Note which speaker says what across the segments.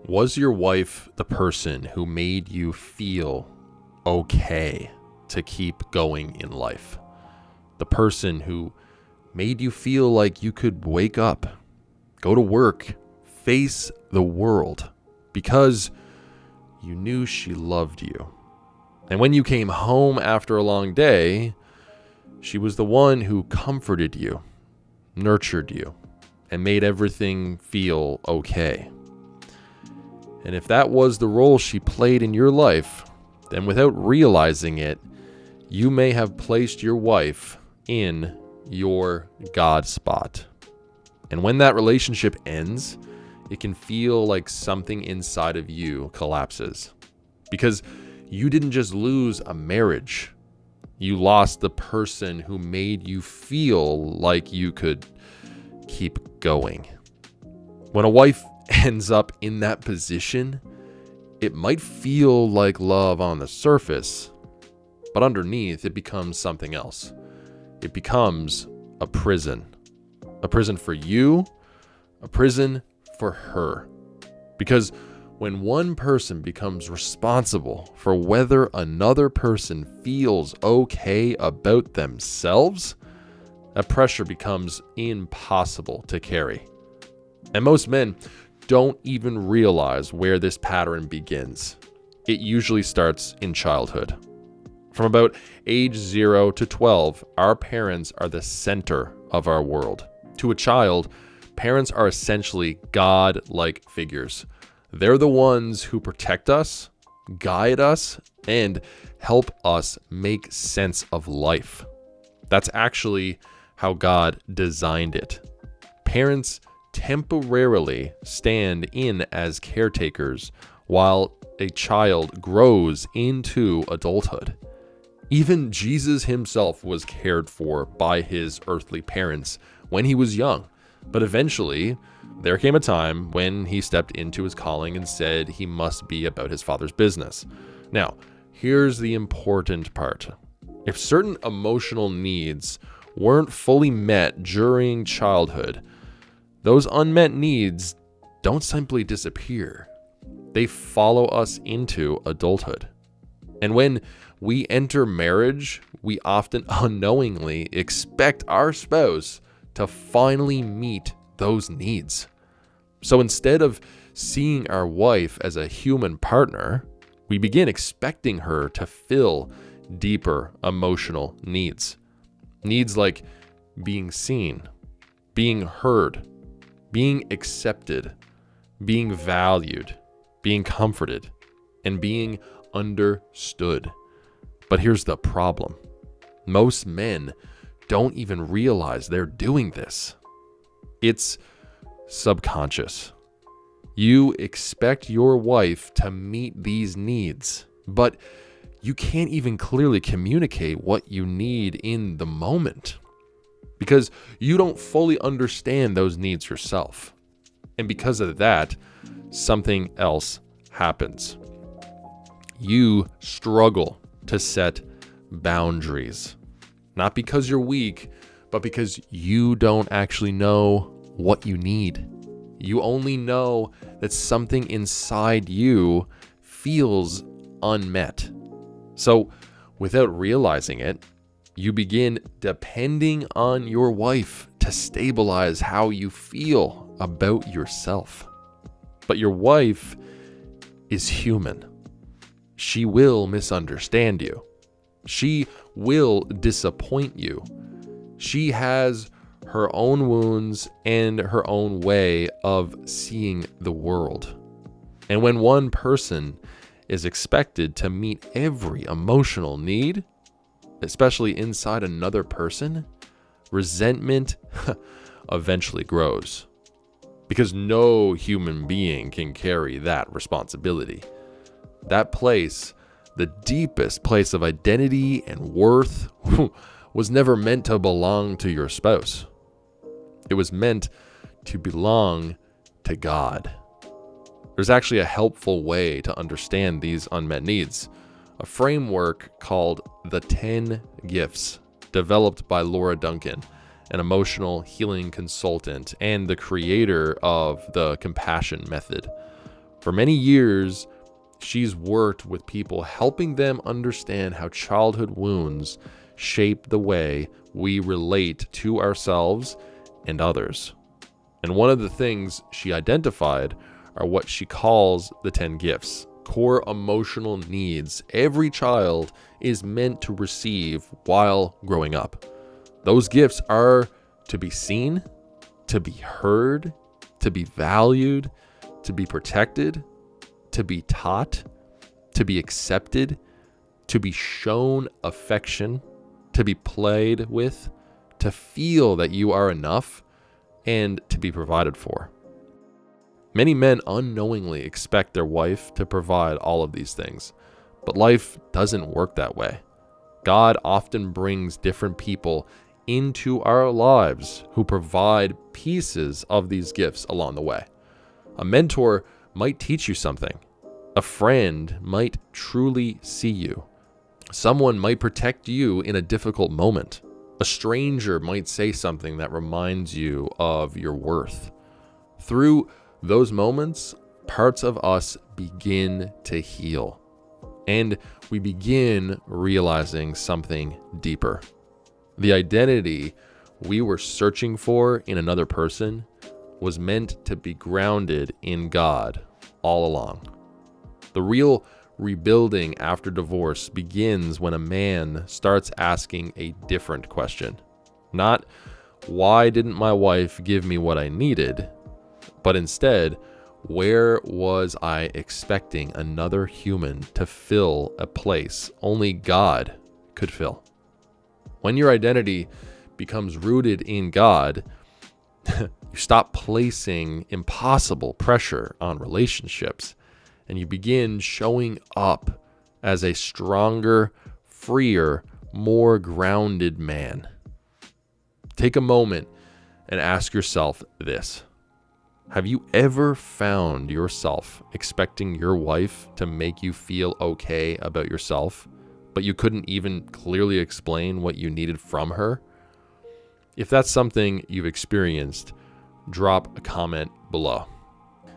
Speaker 1: Was your wife the person who made you feel okay to keep going in life? The person who made you feel like you could wake up, go to work, face the world because you knew she loved you. And when you came home after a long day, she was the one who comforted you, nurtured you, and made everything feel okay. And if that was the role she played in your life, then without realizing it, you may have placed your wife in your God spot. And when that relationship ends, it can feel like something inside of you collapses. Because you didn't just lose a marriage, you lost the person who made you feel like you could keep going. When a wife ends up in that position, it might feel like love on the surface, but underneath it becomes something else. It becomes a prison for you, a prison for her. Because when one person becomes responsible for whether another person feels okay about themselves, that pressure becomes impossible to carry. And most men don't even realize where this pattern begins. It usually starts in childhood. From about age 0 to 12, our parents are the center of our world. To a child, parents are essentially God-like figures. They're the ones who protect us, guide us, and help us make sense of life. That's actually how God designed it. Parents temporarily stand in as caretakers while a child grows into adulthood. Even Jesus himself was cared for by his earthly parents when he was young, but eventually there came a time when he stepped into his calling and said he must be about his Father's business. Now, here's the important part. If certain emotional needs weren't fully met during childhood, those unmet needs don't simply disappear. They follow us into adulthood. And when we enter marriage, we often unknowingly expect our spouse to finally meet those needs. So instead of seeing our wife as a human partner, we begin expecting her to fill deeper emotional needs. Needs like being seen, being heard, being accepted, being valued, being comforted, and being understood. But here's the problem. Most men don't even realize they're doing this. It's subconscious. You expect your wife to meet these needs, but you can't even clearly communicate what you need in the moment because you don't fully understand those needs yourself. And because of that, something else happens. You struggle to set boundaries, not because you're weak, but because you don't actually know what you need. You only know that something inside you feels unmet. So, without realizing it, you begin depending on your wife to stabilize how you feel about yourself. But your wife is human. She will misunderstand you. She will disappoint you. She has her own wounds and her own way of seeing the world. And when one person is expected to meet every emotional need, especially inside another person, resentment eventually grows. Because no human being can carry that responsibility. That place, the deepest place of identity and worth, was never meant to belong to your spouse. It was meant to belong to God. There's actually a helpful way to understand these unmet needs, a framework called the 10 Gifts, developed by Laura Duncan, an emotional healing consultant and the creator of the compassion method. For many years, she's worked with people, helping them understand how childhood wounds shape the way we relate to ourselves and others. And one of the things she identified are what she calls the 10 gifts, core emotional needs every child is meant to receive while growing up. Those gifts are to be seen, to be heard, to be valued, to be protected, to be taught, to be accepted, to be shown affection, to be played with, to feel that you are enough, and to be provided for. Many men unknowingly expect their wife to provide all of these things, but life doesn't work that way. God often brings different people into our lives who provide pieces of these gifts along the way. A mentor might teach you something. A friend might truly see you. Someone might protect you in a difficult moment. A stranger might say something that reminds you of your worth. Through those moments, parts of us begin to heal, and we begin realizing something deeper. The identity we were searching for in another person was meant to be grounded in God all along. The real rebuilding after divorce begins when a man starts asking a different question. Not, why didn't my wife give me what I needed? But instead, where was I expecting another human to fill a place only God could fill? When your identity becomes rooted in God, you stop placing impossible pressure on relationships, and you begin showing up as a stronger, freer, more grounded man. Take a moment and ask yourself this. Have you ever found yourself expecting your wife to make you feel okay about yourself, but you couldn't even clearly explain what you needed from her? If that's something you've experienced, drop a comment below.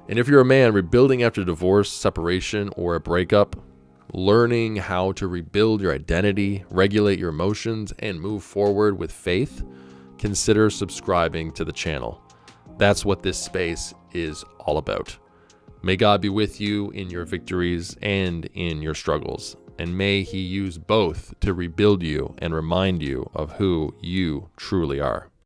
Speaker 1: And if you're a man rebuilding after divorce, separation, or a breakup, learning how to rebuild your identity, regulate your emotions, and move forward with faith, consider subscribing to the channel. That's what this space is all about. May God be with you in your victories and in your struggles, and may He use both to rebuild you and remind you of who you truly are.